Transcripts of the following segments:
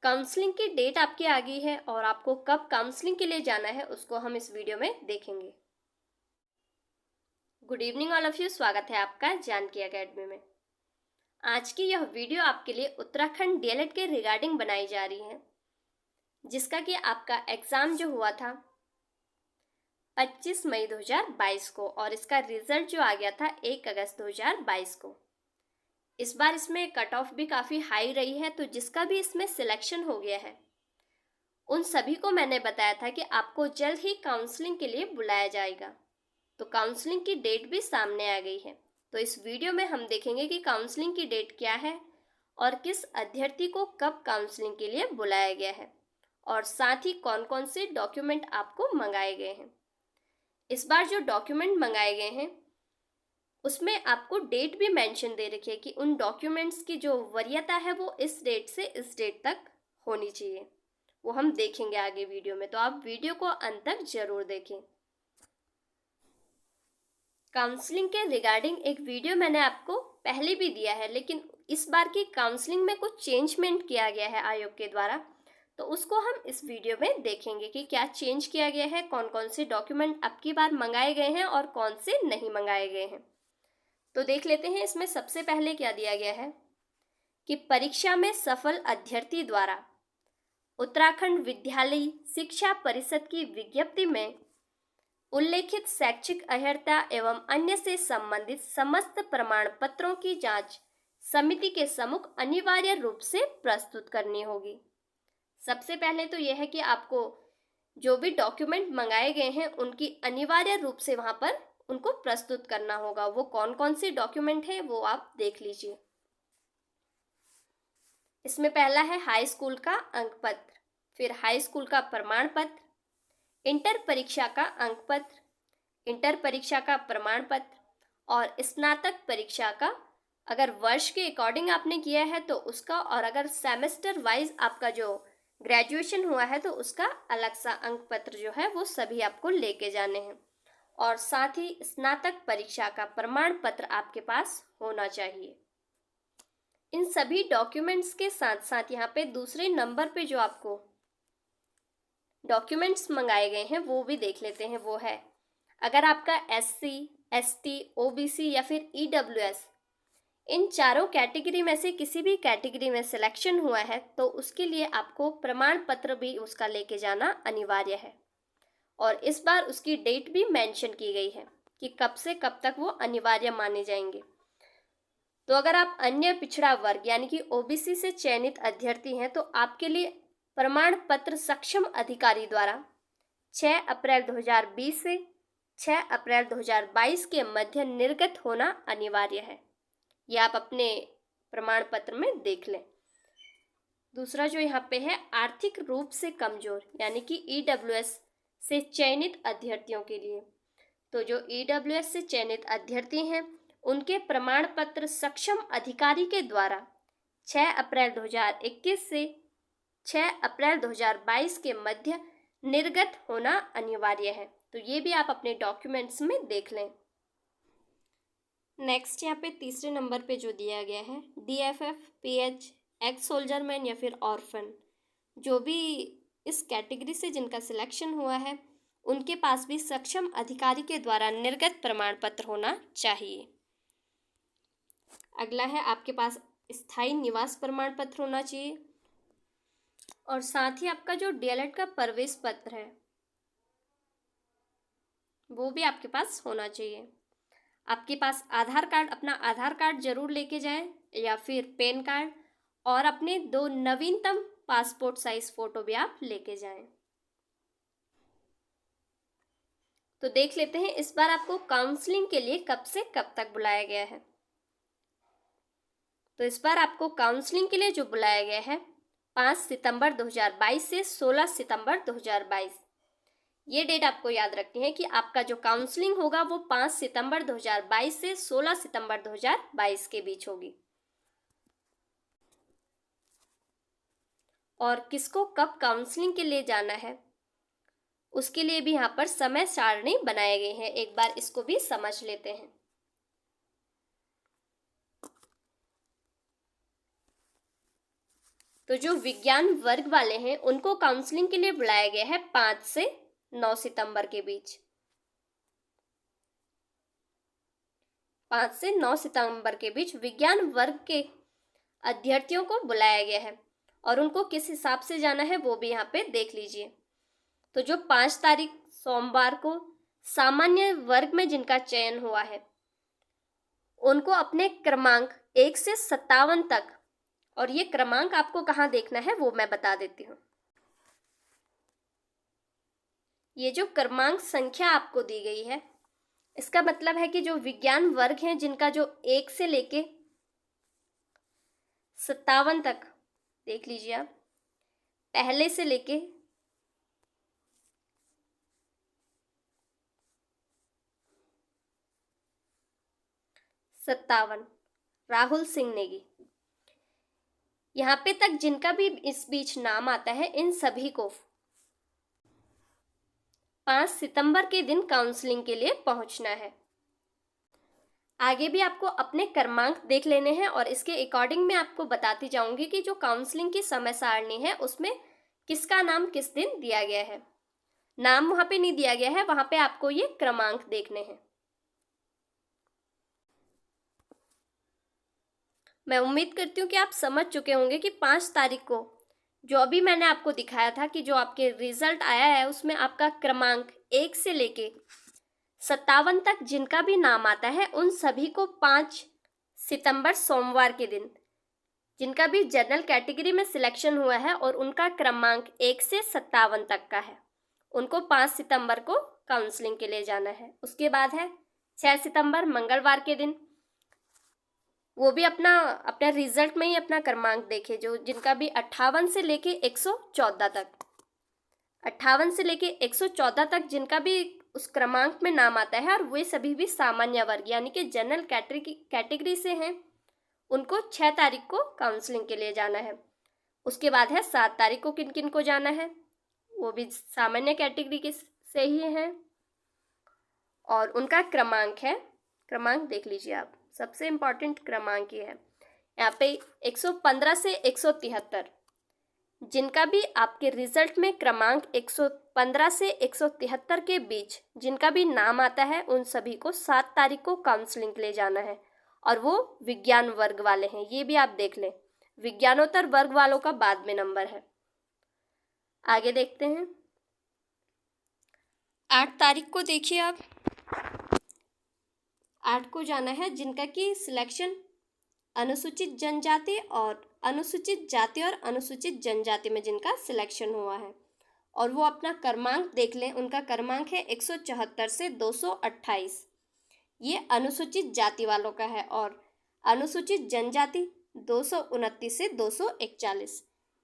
Counselling की date आपकी आ गई है और आपको कब काउंसलिंग के लिए जाना है उसको हम इस वीडियो में देखेंगे। Good evening all of you, स्वागत है आपका जानकी एकेडमी में। आज की यह वीडियो आपके लिए उत्तराखंड डीएलएड के रिगार्डिंग बनाई जा रही है, जिसका कि आपका एग्ज़ाम जो हुआ था 25 मई 2022 को और इसका रिजल्ट जो आ गया था 1 अगस्त 2022 को। इस बार इसमें कट ऑफ भी काफ़ी हाई रही है, तो जिसका भी इसमें सिलेक्शन हो गया है उन सभी को मैंने बताया था कि आपको जल्द ही काउंसलिंग के लिए बुलाया जाएगा। तो काउंसलिंग की डेट भी सामने आ गई है। तो इस वीडियो में हम देखेंगे कि काउंसलिंग की डेट क्या है और किस अभ्यर्थी को कब काउंसलिंग के लिए बुलाया गया है और साथ ही कौन कौन से डॉक्यूमेंट आपको मंगाए गए हैं। इस बार जो डॉक्यूमेंट मंगाए गए हैं उसमें आपको डेट भी मेंशन दे रखी है कि उन डॉक्यूमेंट्स की जो वरीयता है वो इस डेट से इस डेट तक होनी चाहिए। वो हम देखेंगे आगे वीडियो में, तो आप वीडियो को अंत तक जरूर देखें। काउंसलिंग के रिगार्डिंग एक वीडियो मैंने आपको पहले भी दिया है, लेकिन इस बार की काउंसलिंग में कुछ चेंजमेंट किया गया है आयोग के द्वारा, तो उसको हम इस वीडियो में देखेंगे कि क्या चेंज किया गया है, कौन कौन से डॉक्यूमेंट अब की बार मंगाए गए हैं और कौन से नहीं मंगाए गए हैं। तो देख लेते हैं इसमें सबसे पहले क्या दिया गया है कि परीक्षा में सफल अभ्यर्थी द्वारा उत्तराखंड विद्यालय शिक्षा परिषद की विज्ञप्ति में उल्लेखित शैक्षिक अर्हता एवं अन्य से संबंधित समस्त प्रमाण पत्रों की जांच समिति के सम्मुख अनिवार्य रूप से प्रस्तुत करनी होगी। सबसे पहले तो यह है कि आपको जो भी डॉक्यूमेंट मंगाए गए हैं उनकी अनिवार्य रूप से वहां पर उनको प्रस्तुत करना होगा। वो कौन कौन से डॉक्यूमेंट हैं वो आप देख लीजिए। इसमें पहला है हाई स्कूल का अंक पत्र, फिर हाई स्कूल का प्रमाण पत्र, इंटर परीक्षा का अंक पत्र, इंटर परीक्षा का प्रमाण पत्र और स्नातक परीक्षा का अगर वर्ष के अकॉर्डिंग आपने किया है तो उसका, और अगर सेमेस्टर वाइज आपका जो ग्रेजुएशन हुआ है तो उसका अलग सा अंक पत्र जो है वो सभी आपको लेके जाने हैं। और साथ ही स्नातक परीक्षा का प्रमाण पत्र आपके पास होना चाहिए। इन सभी डॉक्यूमेंट्स के साथ साथ यहाँ पे दूसरे नंबर पे जो आपको डॉक्यूमेंट्स मंगाए गए हैं वो भी देख लेते हैं। वो है अगर आपका SC, ST, OBC या फिर EWS इन चारों कैटेगरी में से किसी भी कैटेगरी में सिलेक्शन हुआ है तो उसके लिए आपको प्रमाण पत्र भी उसका लेके जाना अनिवार्य है। और इस बार उसकी डेट भी मेंशन की गई है कि कब से कब तक वो अनिवार्य माने जाएंगे। तो अगर आप अन्य पिछड़ा वर्ग यानी कि OBC से चयनित अभ्यर्थी हैं तो आपके लिए प्रमाण पत्र सक्षम अधिकारी द्वारा 6 अप्रैल 2020 से 6 अप्रैल 2022 के मध्य निर्गत होना अनिवार्य है। यह आप अपने प्रमाण पत्र में देख लें। दूसरा जो यहाँ पे है आर्थिक रूप से कमजोर यानी कि EWS से चयनित अभ्यर्थियों के लिए, तो जो EWS से चयनित अभ्यर्थी हैं उनके प्रमाण पत्र सक्षम अधिकारी के द्वारा 6 अप्रैल 2021 से 6 अप्रैल 2022 के मध्य निर्गत होना अनिवार्य है। तो ये भी आप अपने डॉक्यूमेंट्स में देख लें। नेक्स्ट यहाँ पे तीसरे नंबर पे जो दिया गया है DFF, PH, एक्स सोल्जरमैन या फिर ऑर्फन, जो भी इस कैटेगरी से जिनका सिलेक्शन हुआ है उनके पास भी सक्षम अधिकारी के द्वारा निर्गत प्रमाण पत्र होना चाहिए। अगला है आपके पास स्थायी निवास प्रमाण पत्र होना चाहिए और साथ ही आपका जो DLED का प्रवेश पत्र है वो भी आपके पास होना चाहिए। आपके पास आधार कार्ड, अपना आधार कार्ड जरूर लेके जाएं या फिर पैन कार्ड, और अपने 2 नवीनतम पासपोर्ट साइज फोटो भी आप लेके जाएं। तो देख लेते हैं इस बार आपको काउंसलिंग के लिए कब से कब तक बुलाया गया है। तो इस बार आपको काउंसलिंग के लिए जो बुलाया गया है 5 सितंबर 2022 से 16 सितंबर 2022। ये डेट आपको याद रखनी है कि आपका जो काउंसलिंग होगा वो 5 सितंबर 2022 से 16 सितंबर 2022 के बीच होगी। और किसको कब काउंसलिंग के लिए जाना है उसके लिए भी यहाँ पर समय सारणी बनाए गए हैं। एक बार इसको भी समझ लेते हैं। तो जो विज्ञान वर्ग वाले हैं उनको काउंसलिंग के लिए बुलाया गया है 5 से 9 सितंबर के बीच। 5 से 9 सितंबर के बीच विज्ञान वर्ग के अभ्यर्थियों को बुलाया गया है और उनको किस हिसाब से जाना है वो भी यहाँ पे देख लीजिए। तो जो 5 तारीख सोमवार को सामान्य वर्ग में जिनका चयन हुआ है उनको अपने क्रमांक 1 से 57 तक, और ये क्रमांक आपको कहाँ देखना है वो मैं बता देती हूँ। ये जो क्रमांक संख्या आपको दी गई है इसका मतलब है कि जो विज्ञान वर्ग हैं जिनका जो 1 से लेके 57 तक, देख लीजिए आप, पहले से लेके 57 राहुल सिंह नेगी, यहाँ पे तक जिनका भी इस बीच नाम आता है इन सभी को 5 सितंबर के दिन काउंसलिंग के लिए पहुंचना है। आगे भी आपको अपने क्रमांक देख लेने हैं और इसके अकॉर्डिंग मैं आपको बताती जाऊंगी कि जो काउंसलिंग की समय सारणी है उसमें किसका नाम किस दिन दिया गया है। नाम वहां पे नहीं दिया गया है, वहां पे आपको ये क्रमांक देखने हैं। मैं उम्मीद करती हूँ कि आप समझ चुके होंगे कि 5 तारीख को जो अभी मैंने आपको दिखाया था कि जो आपके रिजल्ट आया है उसमें आपका क्रमांक 1 से लेके 57 तक जिनका भी नाम आता है उन सभी को 5 सितंबर सोमवार के दिन जिनका भी जनरल कैटेगरी में सिलेक्शन हुआ है और उनका क्रमांक 1 से 57 तक का है, उनको 5 सितंबर को काउंसलिंग के लिए जाना है। उसके बाद है 6 सितंबर मंगलवार के दिन, वो भी अपने रिजल्ट में ही अपना क्रमांक देखे, जो जिनका भी 58 से लेके 114 तक, 58 से लेके 114 तक जिनका भी उस क्रमांक में नाम आता है और वे सभी भी सामान्य वर्ग यानी कि जनरल कैटेगरी से हैं, उनको 6 तारीख को काउंसलिंग के लिए जाना है। उसके बाद है 7 तारीख को किन किन को जाना है, वो भी सामान्य कैटेगरी के से ही हैं और उनका क्रमांक है, क्रमांक देख लीजिए आप, सबसे इम्पॉर्टेंट क्रमांक ये है यहाँ पे 115 से 173, जिनका भी आपके रिजल्ट में क्रमांक 115 से 173 के बीच जिनका भी नाम आता है उन सभी को 7 तारीख को काउंसलिंग के लिए जाना है और वो विज्ञान वर्ग वाले हैं। ये भी आप देख लें, विज्ञानोत्तर वर्ग वालों का बाद में नंबर है। आगे देखते हैं 8 तारीख को, देखिए आप 8 को जाना है जिनका कि सिलेक्शन अनुसूचित जनजाति और अनुसूचित जाति और अनुसूचित जनजाति में जिनका सिलेक्शन हुआ है और वो अपना क्रमांक देख लें, उनका क्रमांक है 174 से 228, ये अनुसूचित जाति वालों का है और अनुसूचित जनजाति 229 से 241,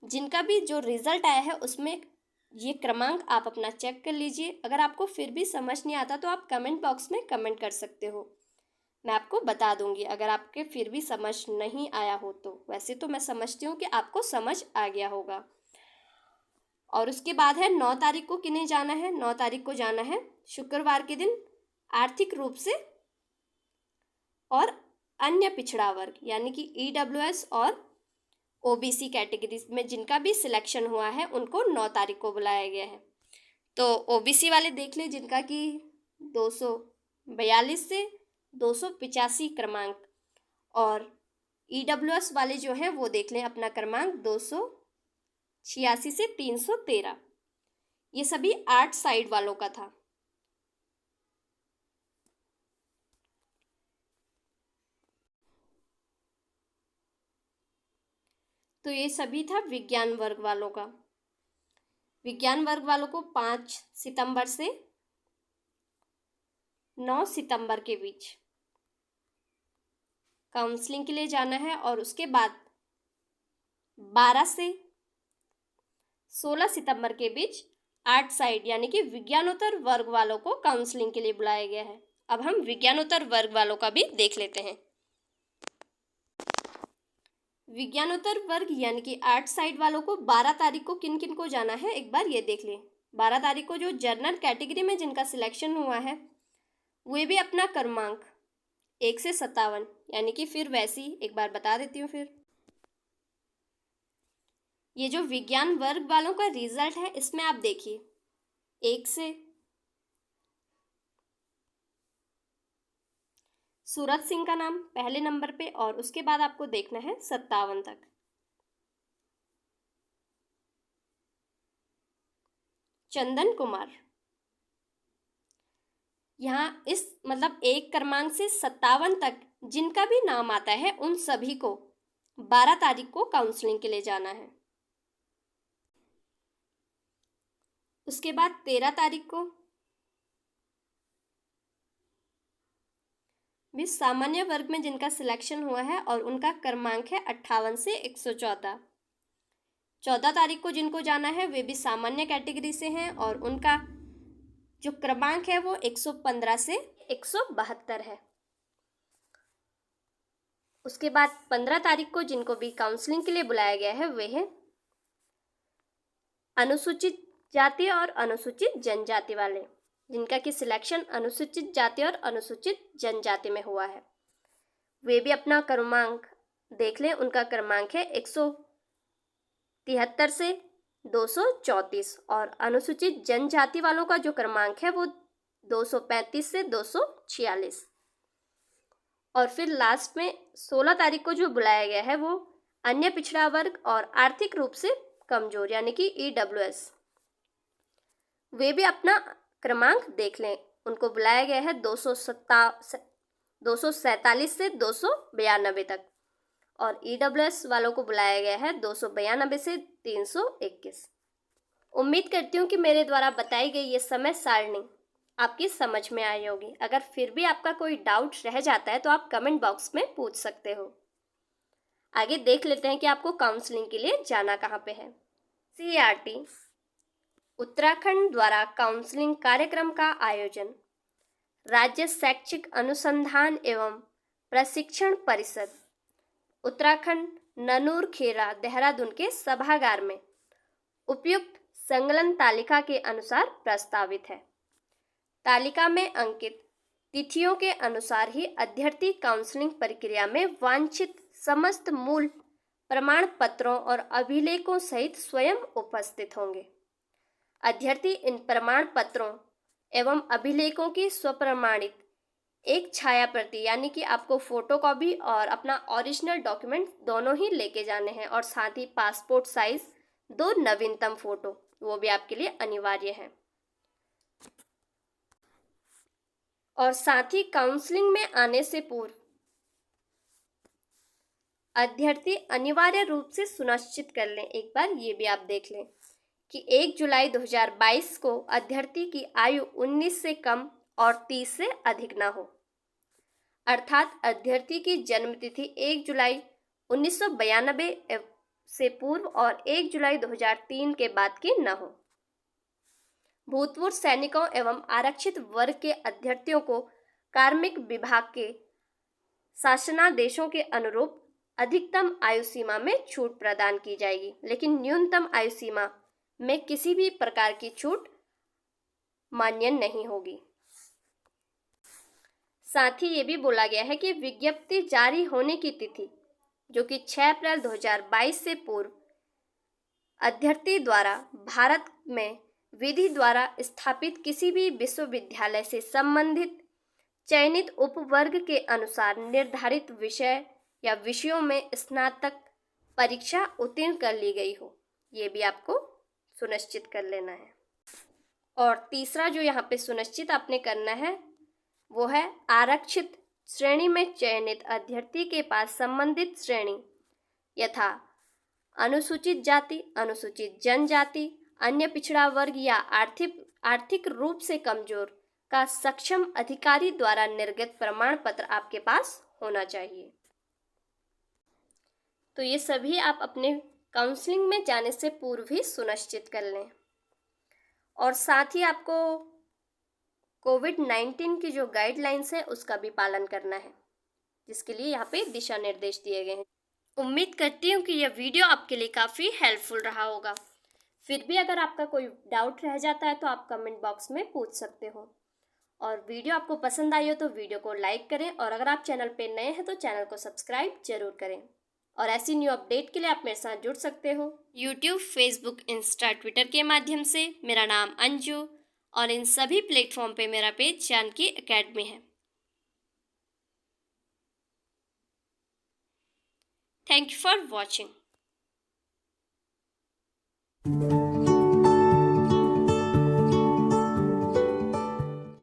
जिनका भी जो रिजल्ट आया है उसमें ये क्रमांक आप अपना चेक कर लीजिए। अगर आपको फिर भी समझ नहीं आता तो आप कमेंट बॉक्स में कमेंट कर सकते हो, मैं आपको बता दूंगी अगर आपके फिर भी समझ नहीं आया हो तो। वैसे तो मैं समझती हूँ कि आपको समझ आ गया होगा। और उसके बाद है 9 तारीख को किन्हें जाना है, 9 तारीख को जाना है शुक्रवार के दिन आर्थिक रूप से और अन्य पिछड़ा वर्ग यानी कि EWS और OBC कैटेगरी में जिनका भी सिलेक्शन हुआ है उनको 9 तारीख को बुलाया गया है। तो OBC वाले देख लें जिनका कि 242 से 285 क्रमांक और EWS वाले जो हैं वो देख लें अपना क्रमांक 286 से 313, ये सभी 8 साइड वालों का था। तो ये सभी था विज्ञान वर्ग वालों का। विज्ञान वर्ग वालों को 5 सितंबर से 9 सितंबर के बीच काउंसलिंग के लिए जाना है और उसके बाद 12 से 16 सितंबर के बीच 8 साइड यानी कि विज्ञानोत्तर वर्ग वालों को काउंसलिंग के लिए बुलाया गया है। अब हम विज्ञानोत्तर वर्ग वालों का भी देख लेते हैं। विज्ञानोत्तर वर्ग यानी कि 8 साइड वालों को 12 तारीख को किन किन को जाना है एक बार ये देख लें। 12 तारीख को जो जनरल कैटेगरी में जिनका सिलेक्शन हुआ है वे भी अपना क्रमांक 1 से 57 यानी कि फिर वैसी एक बार बता देती हूँ। फिर ये जो विज्ञान वर्ग वालों का रिजल्ट है इसमें आप देखिए 1 से सूरज सिंह का नाम पहले नंबर पे और उसके बाद आपको देखना है 57 तक। चंदन कुमार, यहाँ इस मतलब 1 क्रमांक से 57 तक जिनका भी नाम आता है उन सभी को 12 तारीख को काउंसलिंग के लिए जाना है। उसके बाद 13 तारीख को भी सामान्य वर्ग में जिनका सिलेक्शन हुआ है और उनका क्रमांक है 58 से 114। 14 तारीख को जिनको जाना है वे भी सामान्य कैटेगरी से हैं और उनका जो क्रमांक है वो 115 से 172 है। उसके बाद 15 तारीख को जिनको भी काउंसलिंग के लिए बुलाया गया है वे हैं अनुसूचित जाति और अनुसूचित जनजाति वाले, जिनका कि सिलेक्शन अनुसूचित जाति और अनुसूचित जनजाति में हुआ है। वे भी अपना क्रमांक देख लें, उनका क्रमांक है 173 से 234 और अनुसूचित जनजाति वालों का जो क्रमांक है वो 235 से 246। और फिर लास्ट में 16 तारीख को जो बुलाया गया है वो अन्य पिछड़ा वर्ग और आर्थिक रूप से कमजोर यानी कि EWS, वे भी अपना क्रमांक देख लें। उनको बुलाया गया है 247 से 292 तक और EWS वालों को बुलाया गया है 292 से 321। उम्मीद करती हूँ कि मेरे द्वारा बताई गई ये समय सारणी आपकी समझ में आई होगी। अगर फिर भी आपका कोई डाउट रह जाता है तो आप कमेंट बॉक्स में पूछ सकते हो। आगे देख लेते हैं कि आपको काउंसलिंग के लिए जाना कहाँ पे है। CERT उत्तराखंड द्वारा काउंसलिंग कार्यक्रम का आयोजन राज्य शैक्षिक अनुसंधान एवं प्रशिक्षण परिषद उत्तराखंड ननूर खेरा देहरादून के सभागार में उपयुक्त संकलन तालिका के अनुसार प्रस्तावित है। तालिका में अंकित तिथियों के अनुसार ही अभ्यर्थी काउंसलिंग प्रक्रिया में वांछित समस्त मूल प्रमाण पत्रों और अभिलेखों सहित स्वयं उपस्थित होंगे। अभ्यर्थी इन प्रमाण पत्रों एवं अभिलेखों की स्वप्रमाणित एक छाया प्रति यानी कि आपको फोटोकॉपी और अपना ओरिजिनल डॉक्यूमेंट दोनों ही लेके जाने हैं और साथ ही पासपोर्ट साइज 2 नवीनतम फोटो वो भी आपके लिए अनिवार्य है। और साथ ही काउंसलिंग में आने से पूर्व अभ्यर्थी अनिवार्य रूप से सुनिश्चित कर लें, एक बार ये भी आप देख लें कि 1 जुलाई 2022 को अभ्यर्थी की आयु 19 से कम और 30 से अधिक ना हो, अर्थात अभ्यर्थी की जन्म तिथि 1 जुलाई 1992 से पूर्व और 1 जुलाई 2003 के बाद की न हो। भूतपूर्व सैनिकों एवं आरक्षित वर्ग के अभ्यर्थियों को कार्मिक विभाग के शासनादेशों के अनुरूप अधिकतम आयु सीमा में छूट प्रदान की जाएगी, लेकिन न्यूनतम आयु सीमा में किसी भी प्रकार की छूट मान्य नहीं होगी। साथ ही ये भी बोला गया है कि विज्ञप्ति जारी होने की तिथि जो कि 6 अप्रैल 2022 से पूर्व अभ्यर्थी द्वारा भारत में विधि द्वारा स्थापित किसी भी विश्वविद्यालय से संबंधित चयनित उपवर्ग के अनुसार निर्धारित विषय या विषयों में स्नातक परीक्षा उत्तीर्ण कर ली गई हो, ये भी आपको सुनिश्चित कर लेना है। और तीसरा जो यहाँ पे सुनिश्चित आपने करना है वो है आरक्षित श्रेणी में चयनित अभ्यर्थी के पास संबंधित श्रेणी यथा अनुसूचित जाति, अनुसूचित जनजाति, अन्य पिछड़ा वर्ग या आर्थिक रूप से कमजोर का सक्षम अधिकारी द्वारा निर्गत प्रमाण पत्र आपके पास होना चाहिए। तो ये सभी आप अपने काउंसलिंग में जाने से पूर्व ही सुनिश्चित कर लें। और साथ ही आपको कोविड-19 की जो गाइडलाइंस है उसका भी पालन करना है, जिसके लिए यहाँ पे दिशा निर्देश दिए गए हैं। उम्मीद करती हूँ कि यह वीडियो आपके लिए काफ़ी हेल्पफुल रहा होगा। फिर भी अगर आपका कोई डाउट रह जाता है तो आप कमेंट बॉक्स में पूछ सकते हो। और वीडियो आपको पसंद आई हो तो वीडियो को लाइक करें और अगर आप चैनल पे नए हैं तो चैनल को सब्सक्राइब जरूर करें। और ऐसी न्यू अपडेट के लिए आप मेरे साथ जुड़ सकते हो यूट्यूब, फेसबुक, इंस्टा, ट्विटर के माध्यम से। मेरा नाम अंजू और इन सभी प्लेटफॉर्म पे मेरा पेज जानकी एकेडमी है। Thank you for watching.